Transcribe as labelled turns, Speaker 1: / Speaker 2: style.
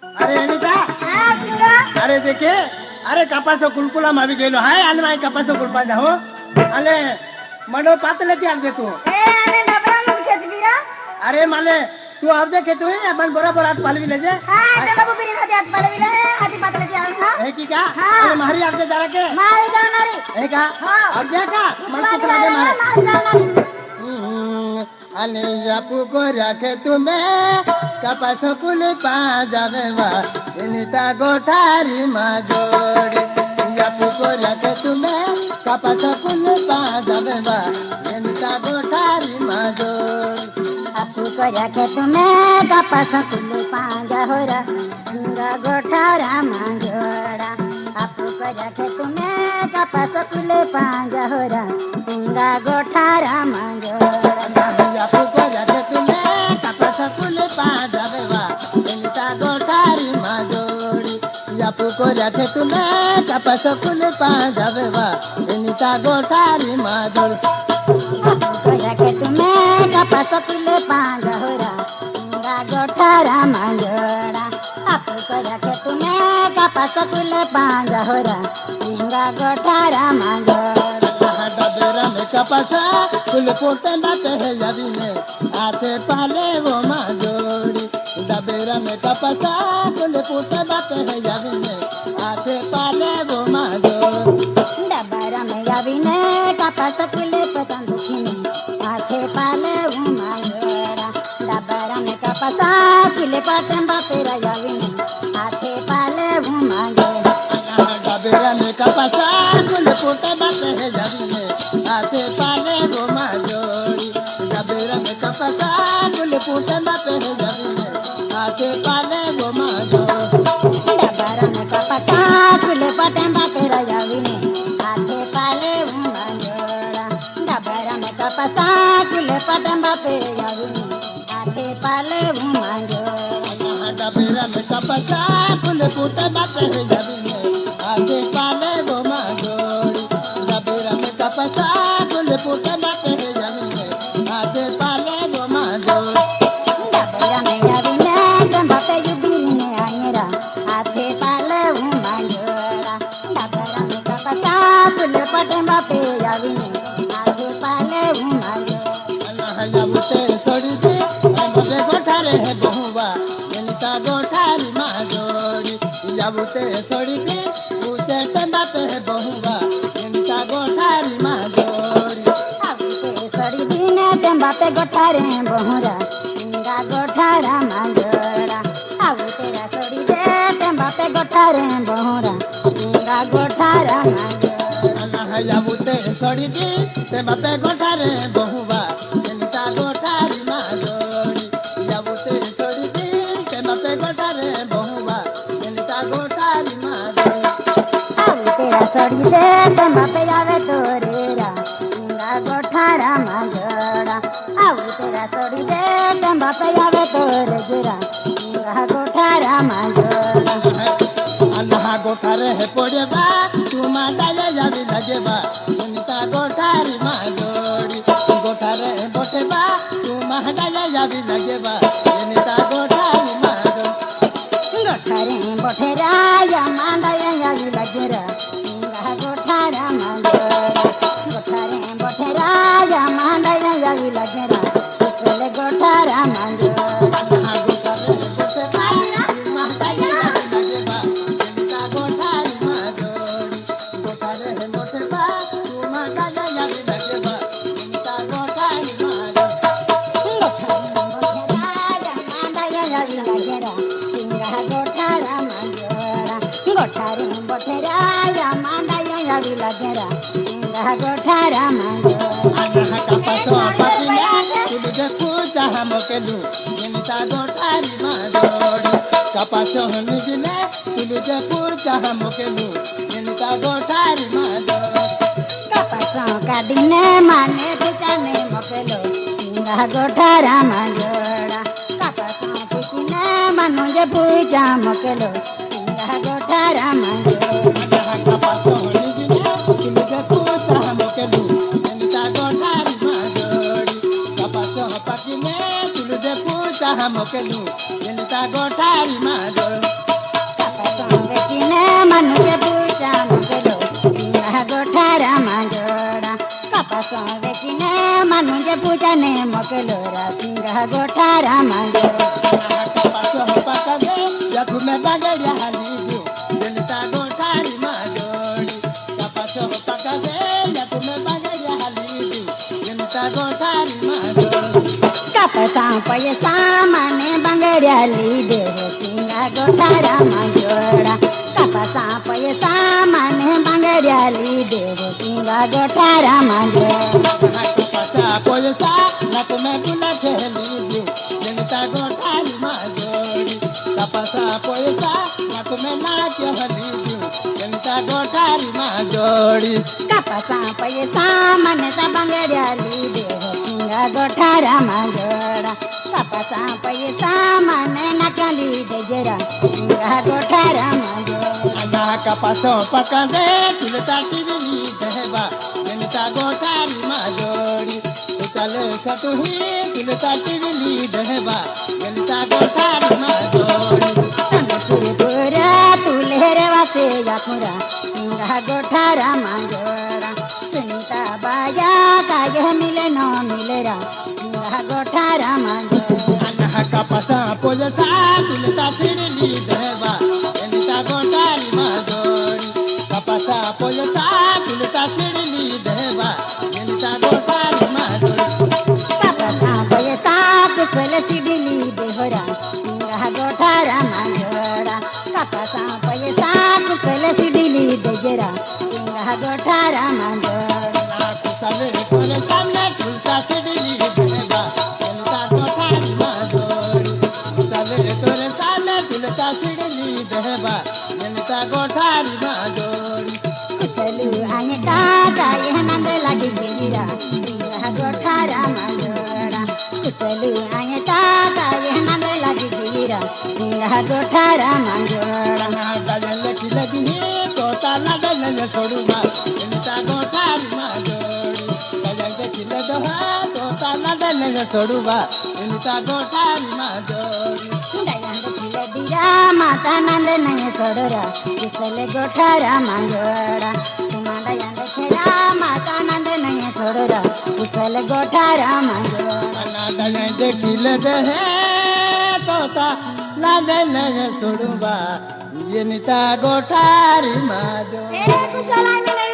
Speaker 1: अरे अनिता अरे देखे अरे कपास कुलकुला मावी गेलो हाय आणि माय कपास कुलपा जाहो अरे मडो पातले ती आमचे तू अरे माले तू आवजे खेतू है अपन बरोबर हात पालविले जे हे की का अरे मारी आवजे जरा के हे का आवजे का मन कुछ लागे मारे आणि जापू को राखे तुम्हें कपास कुल पा जावे वा इनिता गोठारी मा जोड़ी जापू को राखे तुम्हें कपास कुल पा जावे वा इनिता गोठारी मा जोड़ी
Speaker 2: आपू को राखे तुम्हें कपास कुल पांजा होरा सिंगा गोठारा मांजोड़ा आपू को राखे तुम्हें कपास कुल पांजा होरा सिंगा गोठारा मांजोड़ा
Speaker 1: आपू को राखे तुम्हें कपास कुल पा जावे वा इनिता गोठारी मा जोड़ी आपू को राखे तुम्हें कपास कुल पा जावे वा इनिता गोठारी मा जोड़ी
Speaker 2: के तुम्हें कपास कुले पांजा होरा सिंगा गोठारा मांजोड़ा आपू को रखे तुम्हें कपास कुले पांजा होरा सिंगा गोठारा मांजोड़ा
Speaker 1: डबेरा में कपासा कुल पोते नाते है यावी में आते पाले वो माँ जोड़ी डबेरा में कपासा कुल पोते नाते है यावी में आते पाले वो माँ जोड़ी
Speaker 2: डबरा में यावी ने कपास कुले पतंग खिने आथे पाले मांजोड़ा डबरा में कपासा कुले पतंग बापेरा यावी ने आथे पाले मांजोड़ा
Speaker 1: डबेरा में कपासा कुल पोते नाते है यावी में आते पाले वो माँ जोड़ी डबेरा में कपासा कुल पोते नाते है यावी में आते पाले वो माँ जोड़ी
Speaker 2: डबरा में कपासा कुले पतंग बापेरा यावी ने आथे पाले मांजोड़ा डबरा में कपासा कुले पतंग बापेरा यावी ने आथे पाले मांजोड़ा
Speaker 1: डबेरा में कपासा कुल पोते नाते है यावी में आते पाले वो माँ जोड़ी डबेरा में कपासा कुल पोते नाते है यावी में आते पाले वो माँ जोड़ी
Speaker 2: डबरा में यावी ने बापे युबीर ने आयरा आथे पाले मांजोड़ा डबरा में कपासा कुले पतंग बापे यावी ने आथे पाले मांजोड़ा
Speaker 1: याबुते छोड़ी थी मजे गोठारे है बहुवा इनका गोठारी माँ जोड़ी याबुते छोड़ी थी उसे टंबाते है बहुवा इनका गोठारी माँ जोड़ी
Speaker 2: आउते सड़ी दिने टेम्बा पे गोठारे बहुरा सिंगा गोठारा मांजोड़ा आउते सड़ी दे टेम्बा पे गोठारे बहुरा सिंगा गोठारा मांजोड़ा
Speaker 1: याबुते छोड़ी थी ते बापे गोठारे बहुवा इनका गोठारी माँ जोड़ी याबुते छोड़ी थी ते बापे गोठारे बहुवा इनका गोठारी माँ जोड़ी
Speaker 2: आउते सड़ी दे टेम्बा पे आवे तोरेरा सिंगा गोठारा मांजोड़ा आउते सड़ी दे टेम्बा पे आवे तोरेरा सिंगा गोठारा मांजोड़ा
Speaker 1: अल्लाह गोठारे है पड़े बा तुम डाले जावी लगे बा उनका गोठारी माँ जोड़ी गोठारे है बोटे बा तुम डाले जावी लगे बा उनका गोठारी माँ जोड़ी
Speaker 2: गोठारे बोठेरा या मांडाया यावी लगेरा सिंगा गोठारा मांजोड़ा गोठारे बोठेरा या मांडाया यावी लगेरा इसले गोठारा मांजोड़ा
Speaker 1: अल्लाह गोठारे है बोटे बा तुम डाले जावी लगे बा उनका गोठारी माँ जोड़ी गोठारे है बोटे बा तुम डाले जावी लगे बा उनका गोठारी माँ जोड़ी
Speaker 2: गोठारे बोठेरा या मांडाया यावी लगेरा सिंगा गोठारा मांजोड़ा
Speaker 1: अल्लाह का पसो पतिया तुझे पूजा हम केलू इनका गोठारी माँ जोड़ी कपासो निजले तुझे पूजा हम केलू इनका गोठारी माँ जोड़ी
Speaker 2: कपासों का दिने माने ठिकाने मकेलो सिंगा गोठारा मांजोड़ा कपासों ठिकाने मानो जे पूजा मकेलो सिंगा गोठारा मांजोड़ा
Speaker 1: अल्लाह का पसो निजले तुझे पूजा हम केलू इनका गोठारी माँ जोड़ी कपासो पतिने तुझे पूजा हम केलू इनका गोठारी माँ जोड़ी
Speaker 2: मागे पूजने मोकलोरा सिंगा गोठारा मांगो
Speaker 1: कपास हो पका दे या तुम्हें बगड़िया हाली दो जनता गोठारी माजोड़ी कपास हो पका दे या तुम्हें बगड़िया हाली दो जनता गोठारी माजोड़ी
Speaker 2: कपसा पैसा माने बंगड़ियाली देव सिंगा गोठारा मांगोड़ा कपसा पैसा माने बंगड़ियाली देव सिंगा गोठारा मांगोड़ा
Speaker 1: कपासा पैसा ना तुम्हें बुला खेली दो जनता गोठारी माजोड़ी कपासा पैसा ना तुम्हें नाच हली दो जनता गोठारी माजोड़ी
Speaker 2: कपसा पैसा माने बंगड़ियाली देव सिंगा गोठारा मांगोड़ा कपसा पैसा माने नकली गजरा सिंगा गोठारा मांगोड़ा
Speaker 1: ना कपास पका दे तुलता टिवली दहबा जनता गोठारी माजोड़ी चले सतुही तुलता टिवली दहबा जनता गोठारी माजोड़ी
Speaker 2: सुरपुरा तुलेरे वासे याकुरा सिंगा गोठारा मांगोड़ा सुनीता बाजा काये मिले न मिलेरा सिंगा गोठारा मांगोड़ा
Speaker 1: ना कपास पोजसा तुलता सिरली दहबा जनता गोठारी माजोड़ी कपास पोजसा तुलता सिरली दहबा जनता गोठारी माजोड़ी
Speaker 2: कपसा पैसा कुशल सिडली देहरा सिंगा गोठारा मांगोड़ा कपसा पैसा कुशल सिडली देजरा सिंगा गोठारा मांगोड़ा
Speaker 1: कुशले तोरे सामने तुलता सिडली दहबा जनता गोठारी माजोड़ी कुशले तोरे सामने तुलता सिडली दहबा जनता गोठारी माजोड़ी
Speaker 2: कुशलू आने टाटा यह नंद लगी गिरा सिंगा गोठारा मांगोड़ा कुशलू आने टाटा यह नंद लगी गिरा सिंगा गोठारा मांगोड़ा
Speaker 1: गजल की लगी तोता लगन छोड़ूबा जनता गोठारी माजोड़ी गजल की लगा तोता लगन छोड़ूबा जनता गोठारी माजोड़ी
Speaker 2: दयांद खिले दिया माता नंद नहीं सोडरा कुशल गोठारा मांगोड़ा तुमा दयांद खेरा माता नंद नहीं सोडरा कुशल गोठारा मांगोड़ा
Speaker 1: गजल की लगे तोता लगन छोड़ूबा जनता गोठारी माजोड़ी
Speaker 2: कुशल